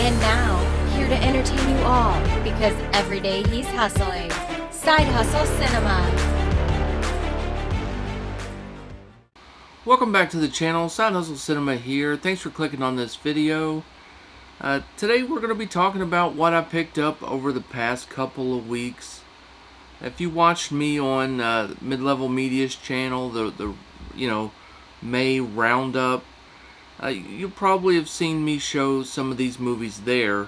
And now, here to entertain you all, because every day he's hustling. Side Hustle Cinema. Welcome back to the channel, Side Hustle Cinema here. Thanks for clicking on this video. Today we're going to be talking about what I picked up over the past couple of weeks. If you watched me on Mid-Level Media's channel, the May Roundup, you probably have seen me show some of these movies there.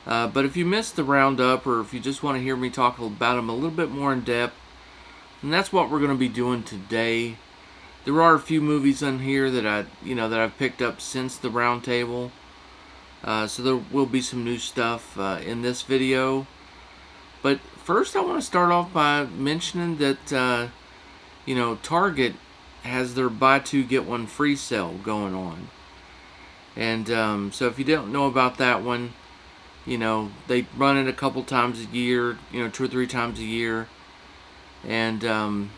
But if you missed the Roundup, or if you just want to hear me talk about them a little bit more in depth, then that's what we're going to be doing today. There are a few movies on here that I've picked up since the roundtable, so there will be some new stuff in this video. But first, I want to start off by mentioning that Target has their buy two get one free sale going on, and so if you don't know about that one, they run it a couple times a year, 2 or 3 times a year, and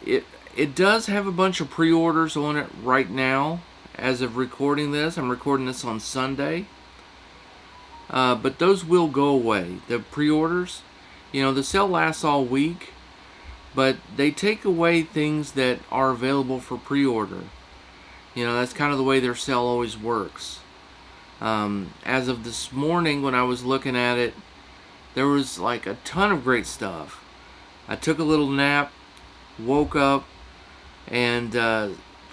It does have a bunch of pre-orders on it right now. As of recording this, I'm recording this on Sunday. But those will go away. The pre-orders, the sale lasts all week, but they take away things that are available for pre-order. That's kind of the way their sale always works. As of this morning, when I was looking at it, there was like a ton of great stuff. I took a little nap, woke up, and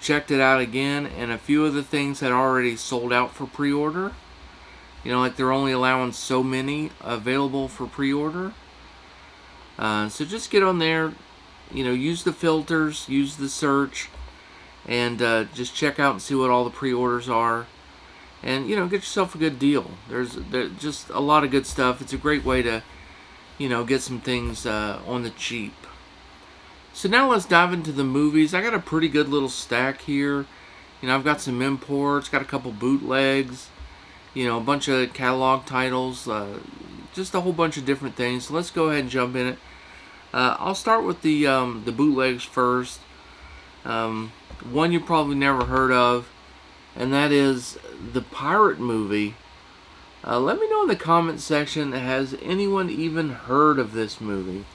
checked it out again, and a few of the things had already sold out for pre-order. Like they're only allowing so many available for pre-order. So just get on there, use the filters, use the search, and just check out and see what all the pre-orders are, and get yourself a good deal. There's just a lot of good stuff. It's a great way to get some things on the cheap. So now let's dive into the movies. I got a pretty good little stack here. I've got some imports, got a couple bootlegs, a bunch of catalog titles, just a whole bunch of different things. So let's go ahead and jump in it. I'll start with the bootlegs first. One you probably never heard of, and that is the Pirate movie. Let me know in the comment section, has anyone even heard of this movie?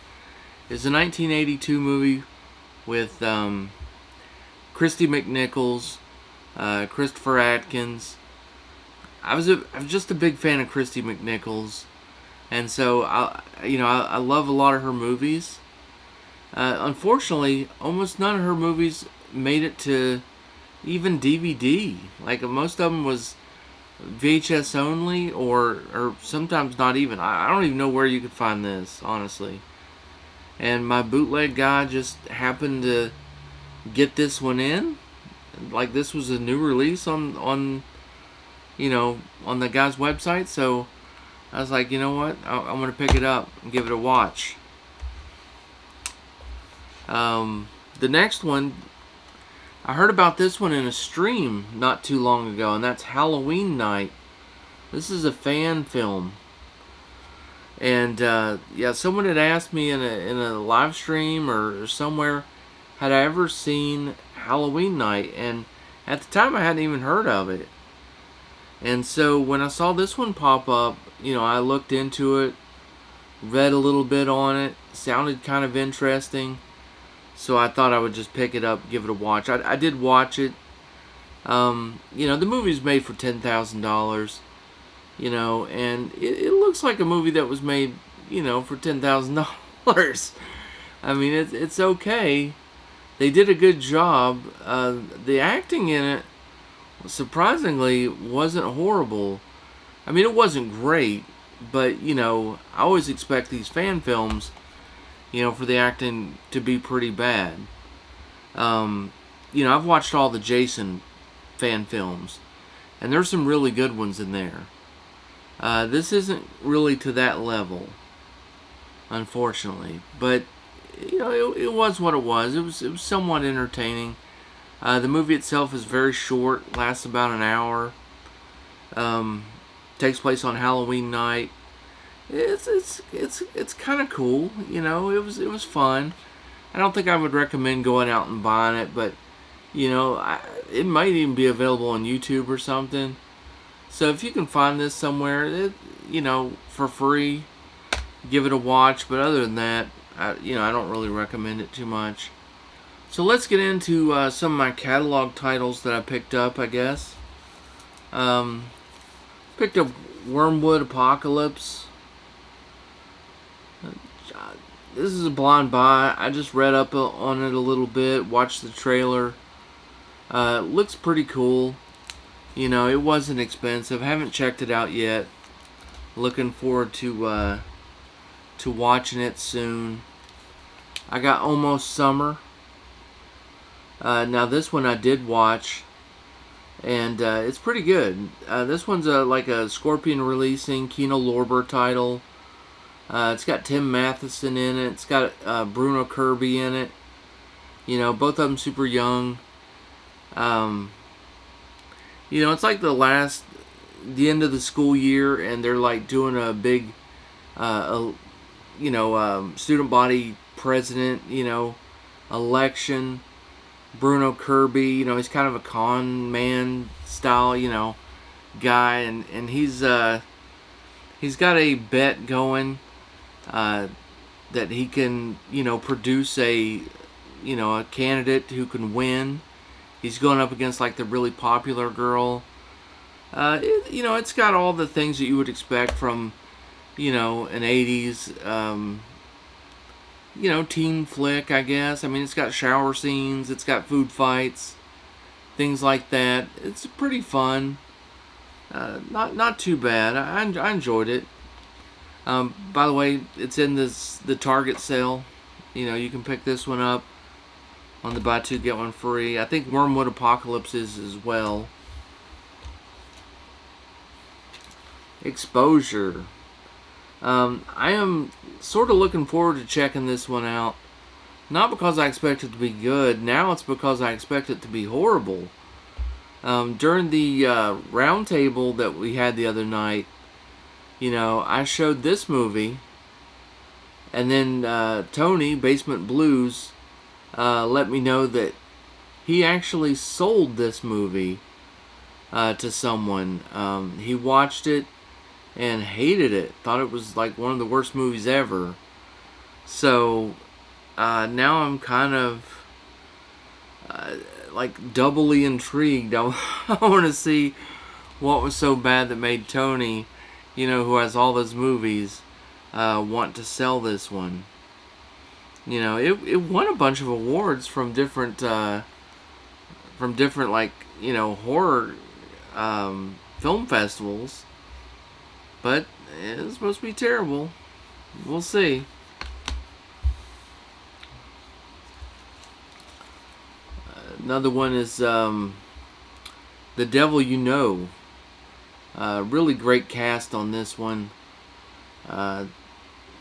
It's a 1982 movie with Christy McNichols, Christopher Atkins. I was just a big fan of Christy McNichols, and so I love a lot of her movies. Unfortunately, almost none of her movies made it to even DVD. Like most of them was VHS only, or sometimes not even. I don't even know where you could find this, honestly. And my bootleg guy just happened to get this one in. Like this was a new release on the guy's website. So I was like, you know what? I'm going to pick it up and give it a watch. The next one, I heard about this one in a stream not too long ago, and that's Halloween Night. This is a fan film. And someone had asked me in a live stream or somewhere, had I ever seen Halloween Night? And at the time I hadn't even heard of it. And so when I saw this one pop up, I looked into it, read a little bit on it, sounded kind of interesting. So I thought I would just pick it up, give it a watch. I did watch it. The movie's made for $10,000. And it looks like a movie that was made, for $10,000. I mean, it's okay. They did a good job. The acting in it, surprisingly, wasn't horrible. I mean, it wasn't great, but, I always expect these fan films, for the acting to be pretty bad. I've watched all the Jason fan films, and there's some really good ones in there. This isn't really to that level, unfortunately, but it was what it was. It was somewhat entertaining. The movie itself is very short, lasts about an hour. Takes place on Halloween night. It's kind of cool, It was fun. I don't think I would recommend going out and buying it, but it might even be available on YouTube or something. So if you can find this somewhere, for free, give it a watch. But other than that, I don't really recommend it too much. So let's get into some of my catalog titles that I picked up, I guess. Picked up Wormwood Apocalypse. This is a blind buy. I just read up on it a little bit, watched the trailer. Looks pretty cool. It wasn't expensive. Haven't checked it out yet. Looking forward to watching it soon. I got Almost Summer. Now this one I did watch, and it's pretty good. This one's like a Scorpion releasing Kino Lorber title. It's got Tim Matheson in it. It's got Bruno Kirby in it. Both of them super young. It's like the end of the school year, and they're like doing a big, student body president, election. Bruno Kirby, he's kind of a con man style, guy, and he's got a bet going that he can, produce a candidate who can win. He's going up against like the really popular girl. It's got all the things that you would expect from, an 80s, teen flick, I guess. I mean, it's got shower scenes, it's got food fights, things like that. It's pretty fun. Not too bad. I enjoyed it. By the way, it's in the Target sale. You can pick this one up on the buy two get one free. I think Wormwood Apocalypse is as well. Exposure. I am sort of looking forward to checking this one out. Not because I expect it to be good. Now it's because I expect it to be horrible. During the round table that we had the other night, I showed this movie, and then Tony, Basement Blues, let me know that he actually sold this movie to someone. He watched it and hated it. Thought it was like one of the worst movies ever. So now I'm kind of like doubly intrigued. I want to see what was so bad that made Tony, who has all those movies, want to sell this one. It won a bunch of awards from different like horror film festivals. But it's supposed to be terrible. We'll see. Another one is The Devil You Know. Really great cast on this one.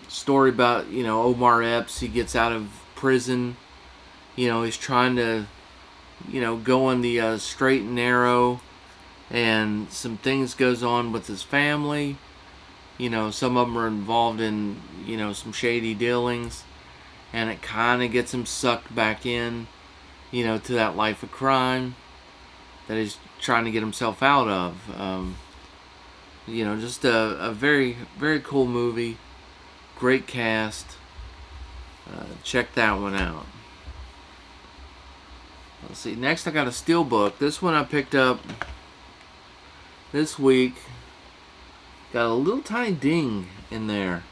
Story about, Omar Epps. He gets out of prison. He's trying to, go on the straight and narrow. And some things goes on with his family. Some of them are involved in, some shady dealings. And it kind of gets him sucked back in, to that life of crime that he's trying to get himself out of. Just a very, very cool movie. Great cast. Check that one out. Let's see. Next I got a Steelbook. This one I picked up this week. Got a little tiny ding in there.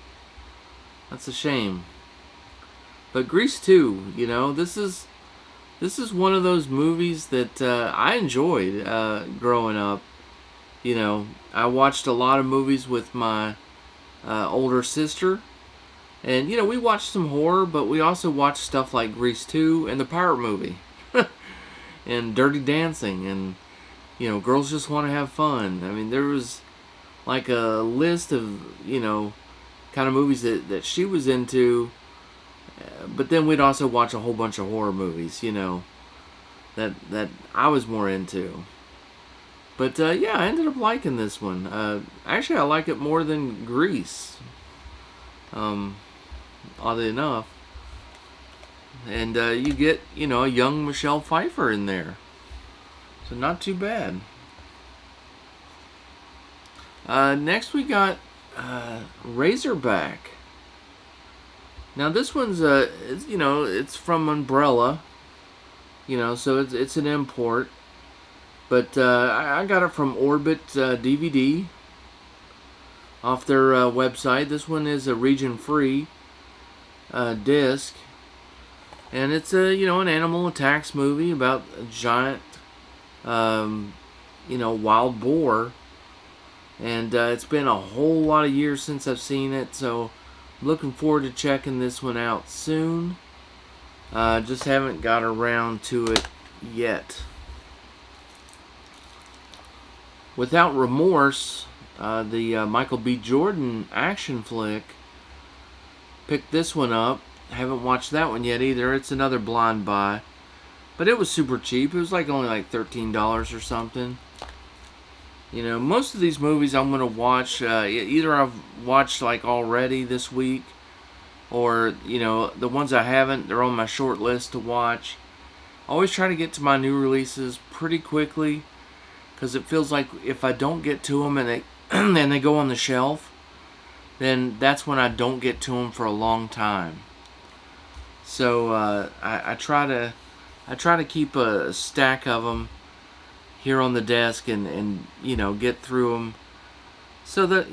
That's a shame. But Grease 2, this is one of those movies that I enjoyed growing up. I watched a lot of movies with my older sister. And, we watched some horror, but we also watched stuff like Grease 2 and the Pirate movie. And Dirty Dancing and, Girls Just Want to Have Fun. I mean, there was like a list of, kind of movies that she was into. But then we'd also watch a whole bunch of horror movies, that I was more into. But, yeah, I ended up liking this one. Actually, I like it more than Grease. Oddly enough. And you get, a young Michelle Pfeiffer in there. So not too bad. Next we got Razorback. Now this one's it's from Umbrella, so it's an import, but I got it from Orbit DVD off their website. This one is a region-free disc, and it's an animal attacks movie about a giant wild boar, and it's been a whole lot of years since I've seen it, so I'm looking forward to checking this one out soon. Just haven't got around to it yet. Without Remorse, the Michael B. Jordan action flick, picked this one up. Haven't watched that one yet either. It's another blind buy, but it was super cheap. It was only like $13 or something. Most of these movies I'm gonna watch. Either I've watched already this week, or the ones I haven't, they're on my short list to watch. I always try to get to my new releases pretty quickly, because it feels like if I don't get to them and they go on the shelf, then that's when I don't get to them for a long time. So I try to keep a stack of them here on the desk and get through them, so that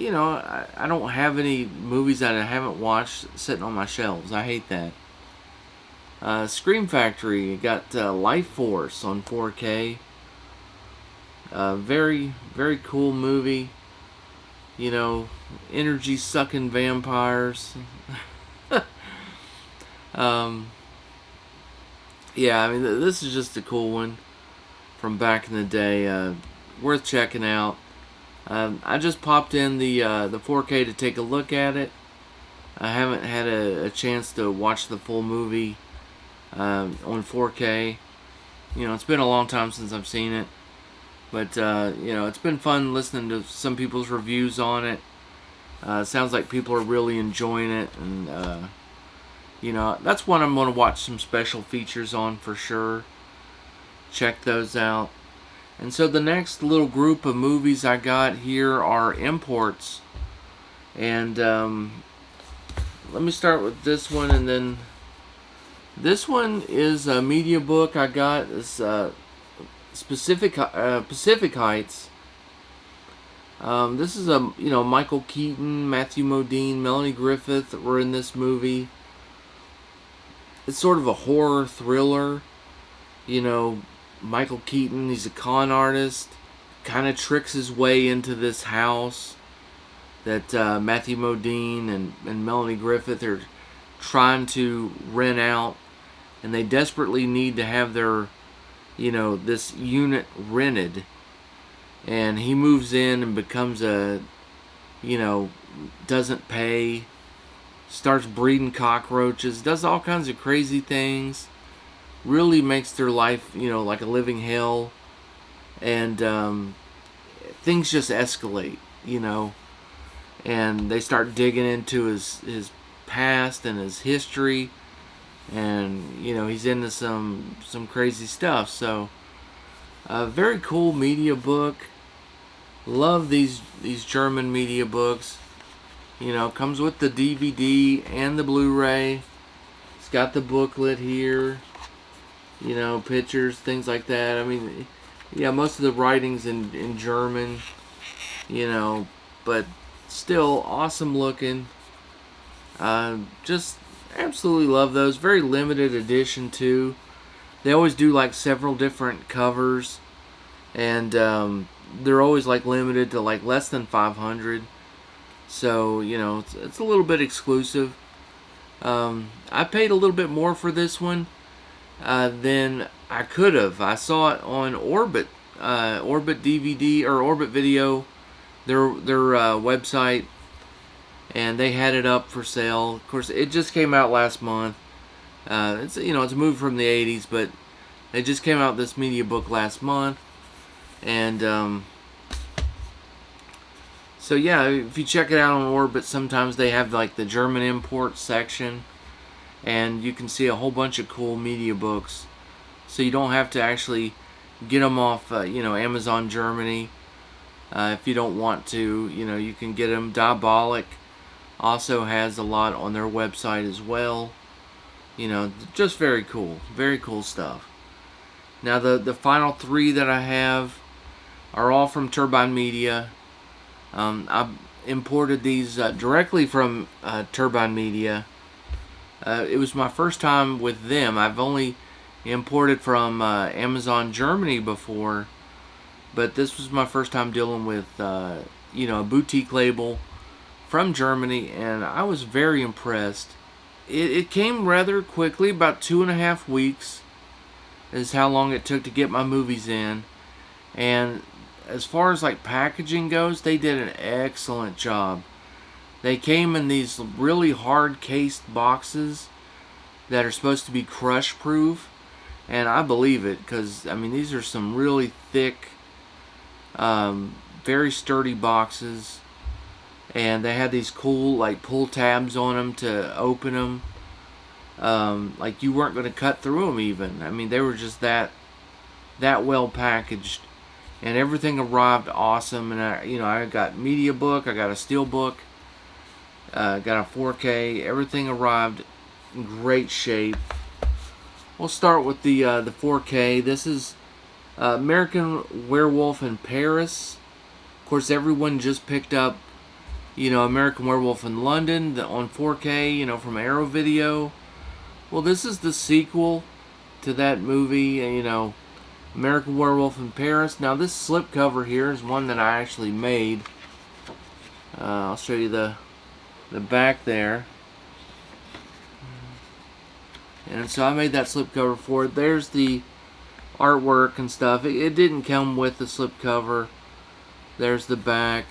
I don't have any movies that I haven't watched sitting on my shelves. I hate that. Scream Factory got Life Force on 4K. Very, very cool movie. Energy sucking vampires. Yeah, I mean, this is just a cool one from back in the day. Worth checking out. I just popped in the 4K to take a look at it. I haven't had a chance to watch the full movie on 4K. It's been a long time since I've seen it. But, it's been fun listening to some people's reviews on it. Sounds like people are really enjoying it. And, that's one I'm going to watch some special features on for sure. Check those out. And so the next little group of movies I got here are imports. And let me start with this one, and then this one is a media book I got. It's Pacific Heights. This is Michael Keaton, Matthew Modine, Melanie Griffith were in this movie. It's sort of a horror thriller. Michael Keaton, he's a con artist, kind of tricks his way into this house that Matthew Modine and Melanie Griffith are trying to rent out, and they desperately need to have their this unit rented. And he moves in and becomes doesn't pay, starts breeding cockroaches, does all kinds of crazy things, really makes their life like a living hell. And things just escalate, and they start digging into his past and his history. And he's into some crazy stuff. So a very cool media book. Love these German media books. Comes with the DVD and the Blu-ray. It's got the booklet here. Pictures, things like that. I mean, yeah, most of the writing's in German. But still awesome looking. Just absolutely love those. Very limited edition too. They always do several different covers, and they're always limited to less than 500. So it's a little bit exclusive. I paid a little bit more for this one than I could have. I saw it on Orbit DVD or Orbit Video, their website. And they had it up for sale. Of course, it just came out last month. It's a movie from the 80s, but they just came out this media book last month. And so yeah, if you check it out on Orbit, sometimes they have the German import section, and you can see a whole bunch of cool media books. So you don't have to actually get them off Amazon Germany. If you don't want to, you can get them. Diabolic also has a lot on their website as well. Just very cool stuff. Now the final three that I have are all from Turbine Media. I imported these directly from Turbine Media. It was my first time with them. I've only imported from Amazon Germany before, but this was my first time dealing with a boutique label from Germany, and I was very impressed. It came rather quickly, about 2.5 weeks is how long it took to get my movies in. And as far as like packaging goes, they did an excellent job. They came in these really hard cased boxes that are supposed to be crush proof, and I believe it, because I mean these are some really thick, very sturdy boxes. And they had these cool like pull tabs on them to open them. Like you weren't going to cut through them even. I mean, they were just that well packaged, and everything arrived awesome. And I got media book, I got a Steelbook, got a 4K. Everything arrived in great shape. We'll start with the 4K. This is American Werewolf in Paris. Of course, everyone just picked up American Werewolf in London on 4K, from Arrow Video. Well, this is the sequel to that movie, American Werewolf in Paris. Now, this slipcover here is one that I actually made. I'll show you the back there. And so I made that slipcover for it. There's the artwork and stuff. It didn't come with the slipcover. There's the back,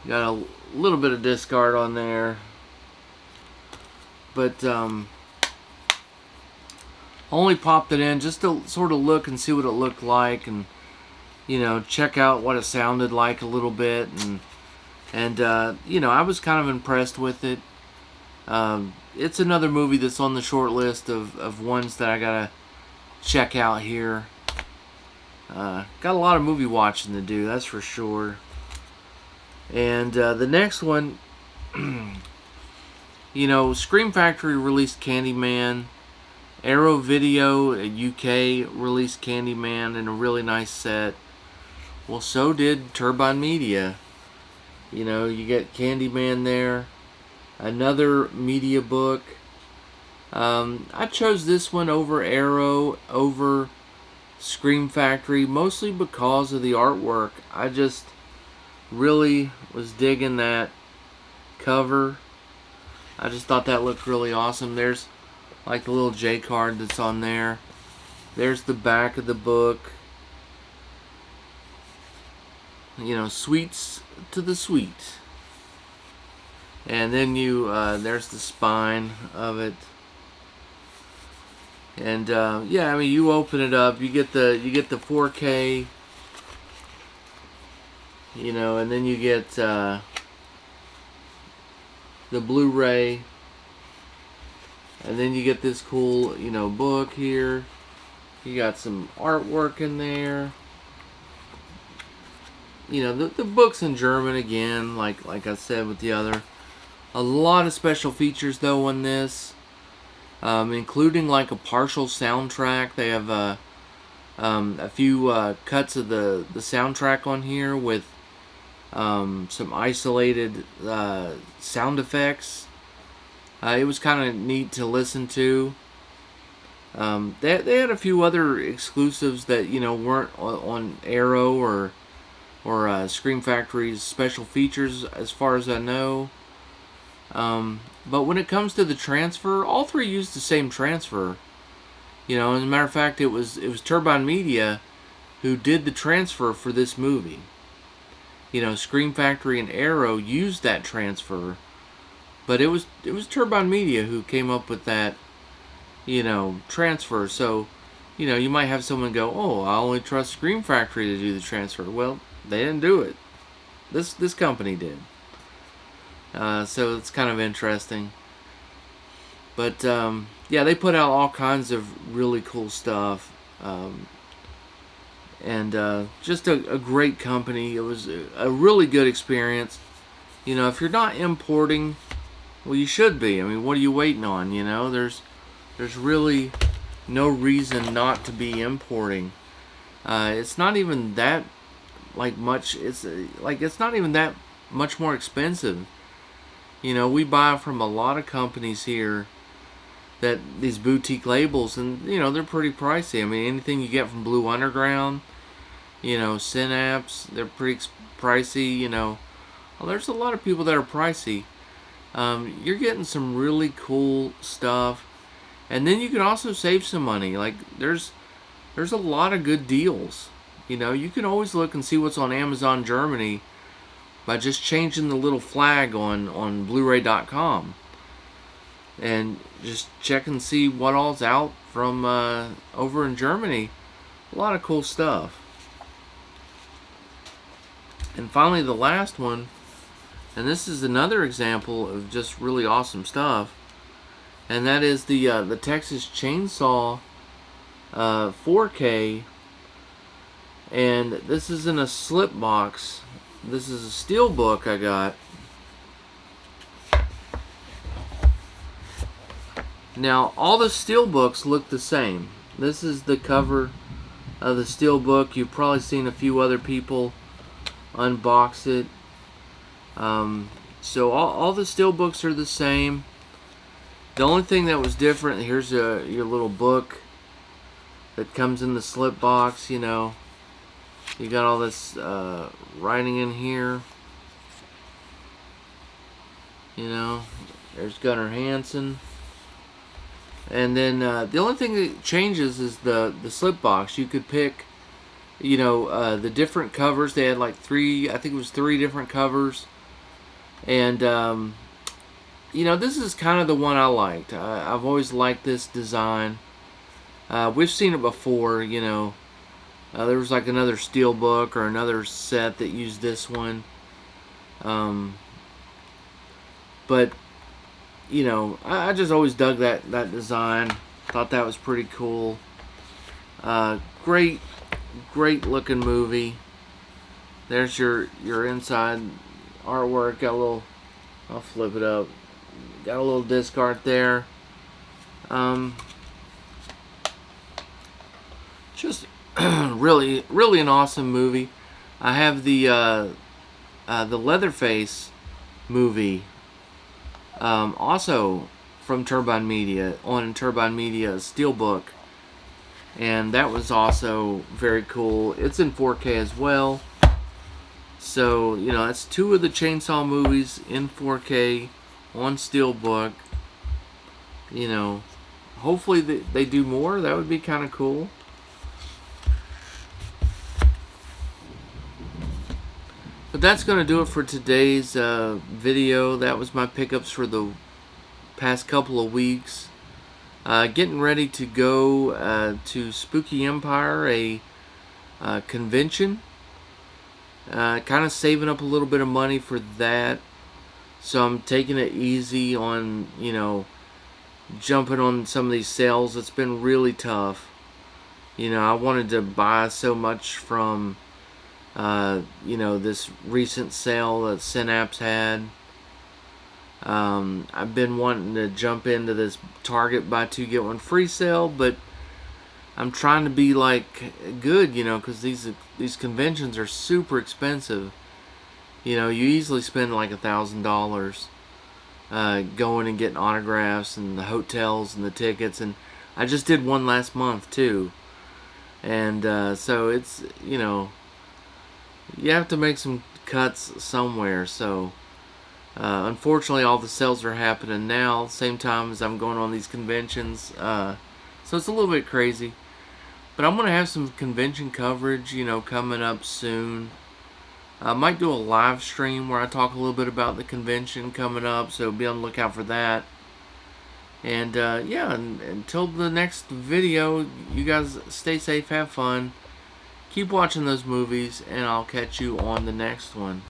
Got a little bit of discard on there, but only popped it in just to sort of look and see what it looked like, and check out what it sounded like a little bit, and I was kind of impressed with it. It's another movie that's on the short list of ones that I gotta check out here. Got a lot of movie watching to do, that's for sure. And the next one, Scream Factory released Candyman. Arrow Video UK released Candyman in a really nice set. Well, so did Turbine Media. You get Candyman there. Another media book. I chose this one over Arrow, over Scream Factory, mostly because of the artwork. I just really was digging that cover. I just thought that looked really awesome. There's like the little J card that's on there. There's the back of the book. Sweets to the sweet. And then there's the spine of it. And yeah, I mean, you open it up, you get the 4K. And then you get the Blu-ray, and then you get this cool, book here. You got some artwork in there. The book's in German again, like I said with the other. A lot of special features though on this, including like a partial soundtrack. They have a few cuts of the soundtrack on here with some isolated sound effects. It was kind of neat to listen to. They had a few other exclusives that weren't on Arrow or Scream Factory's special features, as far as I know. But when it comes to the transfer, all three used the same transfer. As a matter of fact, it was Turbine Media who did the transfer for this movie. Scream Factory and Arrow used that transfer, but it was Turbine Media who came up with that, transfer. So, you might have someone go, "Oh, I only trust Scream Factory to do the transfer." Well, they didn't do it. This company did. So it's kind of interesting. But yeah, they put out all kinds of really cool stuff. and just a great company. It was a really good experience. You know, if you're not importing, well, you should be. I mean, what are you waiting on? You know, there's really no reason not to be importing. It's not even that much. It's not even that much more expensive. You know, we buy from a lot of companies here, that these boutique labels, and you know, they're pretty pricey. I mean, anything you get from Blue Underground, you know, Synapse, they're pretty pricey. You know, well, there's a lot of people that are pricey. You're getting some really cool stuff, and then you can also save some money. Like there's a lot of good deals. You know, you can always look and see what's on Amazon Germany by just changing the little flag on blu-ray.com, and just check and see what all's out from over in Germany. A lot of cool stuff. And finally, the last one, and this is another example of just really awesome stuff, and that is the Texas Chainsaw 4K, and this is in a slip box. This is a Steelbook I got. Now, all the Steelbooks look the same. This is the cover of the Steelbook. You've probably seen a few other people unbox it. So all the Steelbooks are the same. The only thing that was different, here's your little book that comes in the slip box. You know, you got all this writing in here. You know, there's Gunnar Hansen. And then the only thing that changes is the slip box. You could pick, you know, the different covers. They had like three different covers. And, you know, this is kind of the one I liked. I've always liked this design. We've seen it before, you know. There was like another Steelbook or another set that used this one. But you know, I just always dug that design. Thought that was pretty cool. Great looking movie. There's your inside artwork. Got a little, I'll flip it up. Got a little disc art there. Just really an awesome movie. I have the Leatherface movie. Also from Turbine Media, on Turbine Media Steelbook, and that was also very cool. It's in 4K as well, so you know, that's two of the Chainsaw movies in 4K on Steelbook. You know, hopefully they do more. That would be kind of cool. But that's going to do it for today's video. That was my pickups for the past couple of weeks. Getting ready to go to Spooky Empire, a convention. Kind of saving up a little bit of money for that. So I'm taking it easy on, you know, jumping on some of these sales. It's been really tough. You know, I wanted to buy so much from you know, this recent sale that Synapse had. I've been wanting to jump into this Target buy two get one free sale, but I'm trying to be like good, you know, because these conventions are super expensive. You know, you easily spend like $1,000 going and getting autographs and the hotels and the tickets, and I just did one last month too, and so it's, you know, you have to make some cuts somewhere. So unfortunately all the sales are happening now at the same time as I'm going on these conventions, so it's a little bit crazy, but I'm gonna have some convention coverage, you know, coming up soon. I might do a live stream where I talk a little bit about the convention coming up, so be on the lookout for that. And yeah, until the next video, you guys stay safe, have fun, keep watching those movies, and I'll catch you on the next one.